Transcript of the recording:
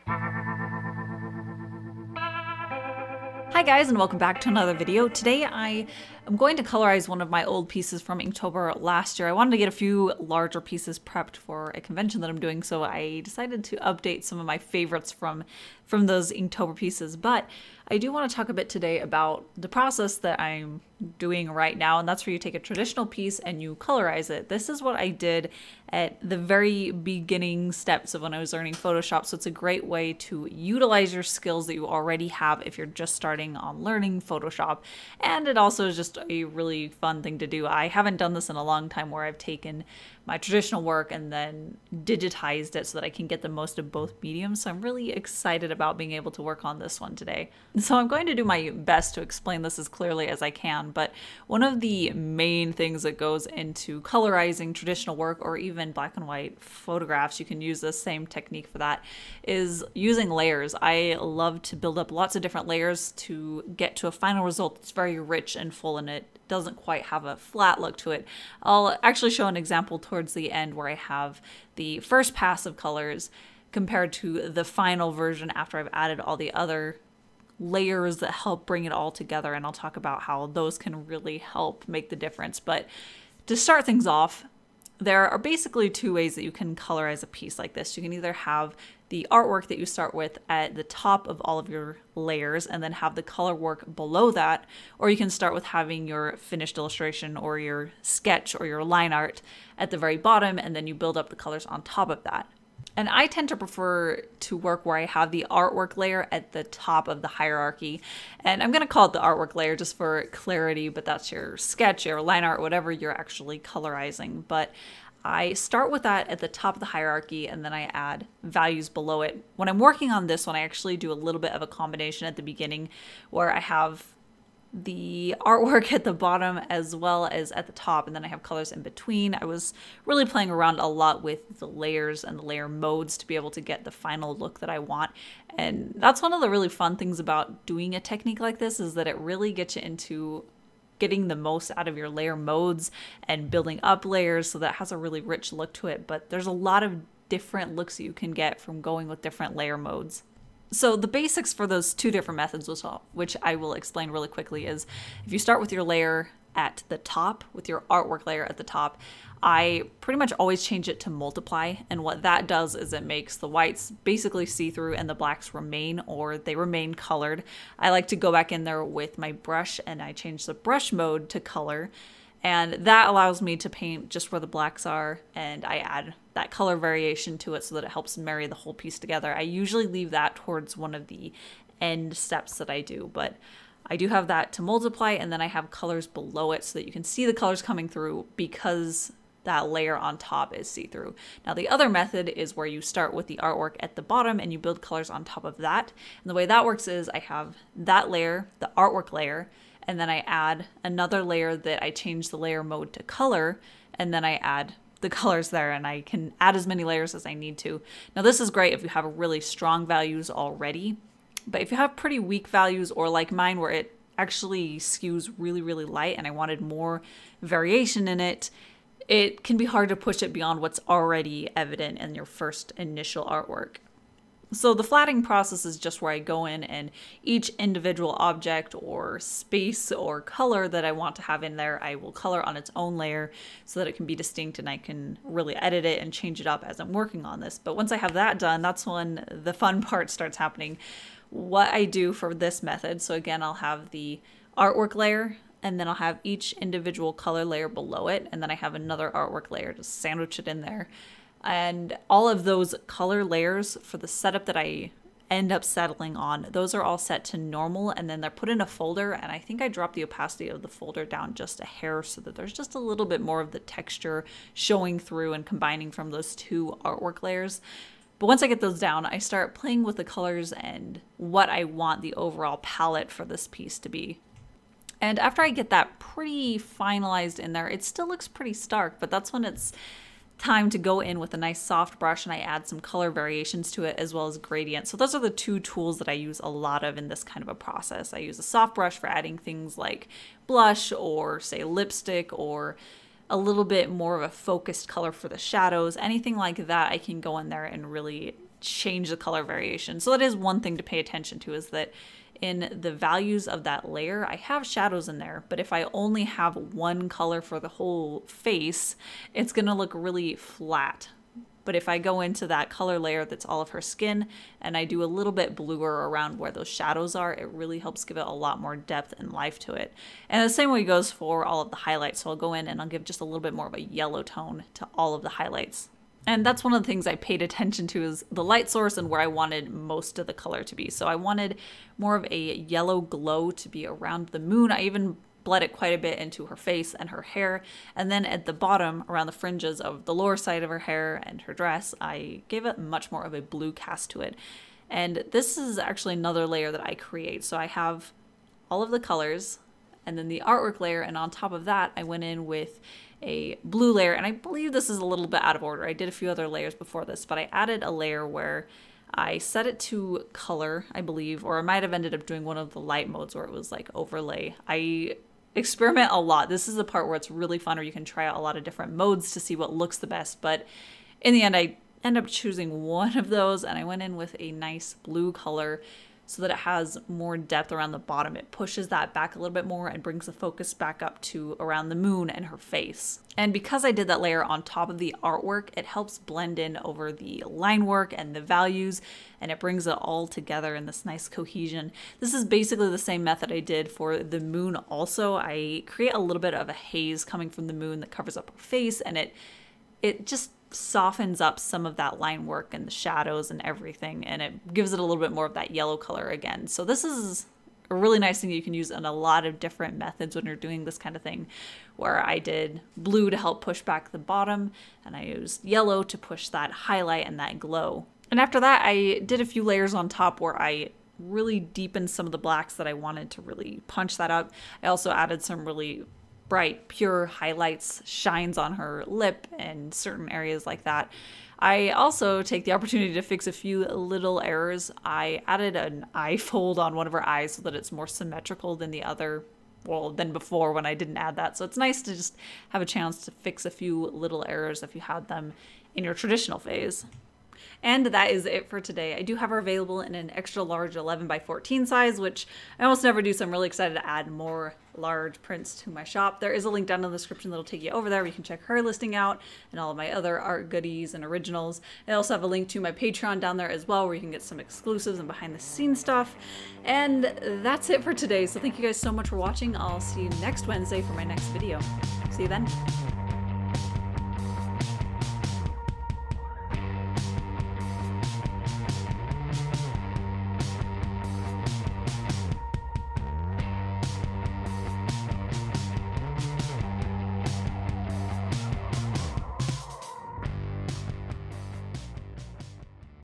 Hi guys, and welcome back to another video. Today I am going to colorize one of my old pieces from Inktober last year. I wanted to get a few larger pieces prepped for a convention that I'm doing, so I decided to update some of my favorites from those Inktober pieces. But I do want to talk a bit today about the process that I'm doing right now, and that's where you take a traditional piece and you colorize it. This is what I did at the very beginning steps of when I was learning Photoshop, so it's a great way to utilize your skills that you already have if you're just starting on learning Photoshop. And it also is just a really fun thing to do. I haven't done this in a long time where I've taken my traditional work and then digitized it so that I can get the most of both mediums. So I'm really excited about being able to work on this one today. So I'm going to do my best to explain this as clearly as I can, but one of the main things that goes into colorizing traditional work or even black and white photographs, you can use the same technique for that, is using layers. I love to build up lots of different layers to get to a final result that's very rich and full, and it doesn't quite have a flat look to it. I'll actually show an example towards the end where I have the first pass of colors compared to the final version after I've added all the other layers that help bring it all together, and I'll talk about how those can really help make the difference. But to start things off, there are basically two ways that you can colorize a piece like this. You can either have the artwork that you start with at the top of all of your layers and then have the color work below that, or you can start with having your finished illustration or your sketch or your line art at the very bottom, and then you build up the colors on top of that. And I tend to prefer to work where I have the artwork layer at the top of the hierarchy. And I'm going to call it the artwork layer just for clarity, but that's your sketch, your line art, whatever you're actually colorizing. But I start with that at the top of the hierarchy, and then I add values below it. When I'm working on this one, I actually do a little bit of a combination at the beginning where I have the artwork at the bottom as well as at the top, and then I have colors in between. I was really playing around a lot with the layers and the layer modes to be able to get the final look that I want. And that's one of the really fun things about doing a technique like this, is that it really gets you into getting the most out of your layer modes and building up layers so that it has a really rich look to it. But there's a lot of different looks that you can get from going with different layer modes. So the basics for those two different methods, which I will explain really quickly, is if you start with your layer at the top, with your artwork layer at the top, I pretty much always change it to multiply. And what that does is it makes the whites basically see-through and the blacks remain, or they remain colored. I like to go back in there with my brush and I change the brush mode to color. And that allows me to paint just where the blacks are, and I add that color variation to it so that it helps marry the whole piece together. I usually leave that towards one of the end steps that I do, but I do have that to multiply, and then I have colors below it so that you can see the colors coming through because that layer on top is see-through. Now the other method is where you start with the artwork at the bottom and you build colors on top of that. And the way that works is I have that layer, the artwork layer, and then I add another layer that I change the layer mode to color, and then I add the colors there, and I can add as many layers as I need to. Now this is great if you have really strong values already, but if you have pretty weak values, or like mine where it actually skews really, really light and I wanted more variation in it, it can be hard to push it beyond what's already evident in your first initial artwork. So the flattening process is just where I go in and each individual object or space or color that I want to have in there, I will color on its own layer so that it can be distinct and I can really edit it and change it up as I'm working on this. But once I have that done, that's when the fun part starts happening. What I do for this method, so again, I'll have the artwork layer, and then I'll have each individual color layer below it, and then I have another artwork layer to sandwich it in there. And all of those color layers for the setup that I end up settling on, those are all set to normal, and then they're put in a folder, and I think I dropped the opacity of the folder down just a hair so that there's just a little bit more of the texture showing through and combining from those two artwork layers. But once I get those down, I start playing with the colors and what I want the overall palette for this piece to be. And after I get that pretty finalized in there, it still looks pretty stark, but that's when it's time to go in with a nice soft brush and I add some color variations to it as well as gradient. So those are the two tools that I use a lot of in this kind of a process. I use a soft brush for adding things like blush or say lipstick or a little bit more of a focused color for the shadows. Anything like that, I can go in there and really change the color variation. So that is one thing to pay attention to, is that in the values of that layer, I have shadows in there, but if I only have one color for the whole face, it's gonna look really flat. But if I go into that color layer that's all of her skin and I do a little bit bluer around where those shadows are, it really helps give it a lot more depth and life to it. And the same way goes for all of the highlights. So I'll go in and I'll give just a little bit more of a yellow tone to all of the highlights. And that's one of the things I paid attention to, is the light source and where I wanted most of the color to be. So I wanted more of a yellow glow to be around the moon. I even bled it quite a bit into her face and her hair. And then at the bottom, around the fringes of the lower side of her hair and her dress, I gave it much more of a blue cast to it. And this is actually another layer that I create. So I have all of the colors and then the artwork layer. And on top of that, I went in with a blue layer. And I believe this is a little bit out of order. I did a few other layers before this, but I added a layer where I set it to color, I believe, or I might have ended up doing one of the light modes where it was like overlay. I experiment a lot. This is the part where it's really fun, where you can try out a lot of different modes to see what looks the best. But in the end, I end up choosing one of those, and I went in with a nice blue color so that it has more depth around the bottom. It pushes that back a little bit more and brings the focus back up to around the moon and her face. And because I did that layer on top of the artwork, it helps blend in over the line work and the values, and it brings it all together in this nice cohesion. This is basically the same method I did for the moon also. I create a little bit of a haze coming from the moon that covers up her face, and it just softens up some of that line work and the shadows and everything, and it gives it a little bit more of that yellow color again. So this is a really nice thing you can use in a lot of different methods when you're doing this kind of thing, where I did blue to help push back the bottom, and I used yellow to push that highlight and that glow. And after that, I did a few layers on top where I really deepened some of the blacks that I wanted to really punch that up. I also added some really bright, pure highlights, shines on her lip and certain areas like that. I also take the opportunity to fix a few little errors. I added an eye fold on one of her eyes so that it's more symmetrical than the other, well, than before when I didn't add that. So it's nice to just have a chance to fix a few little errors if you had them in your traditional phase. And that is it for today. I do have her available in an extra large 11x14 size, which I almost never do, so I'm really excited to add more large prints to my shop. There is a link down in the description that'll take you over there where you can check her listing out and all of my other art goodies and originals. I also have a link to my Patreon down there as well, where you can get some exclusives and behind the scenes stuff. And that's it for today. So thank you guys so much for watching. I'll see you next Wednesday for my next video. See you then.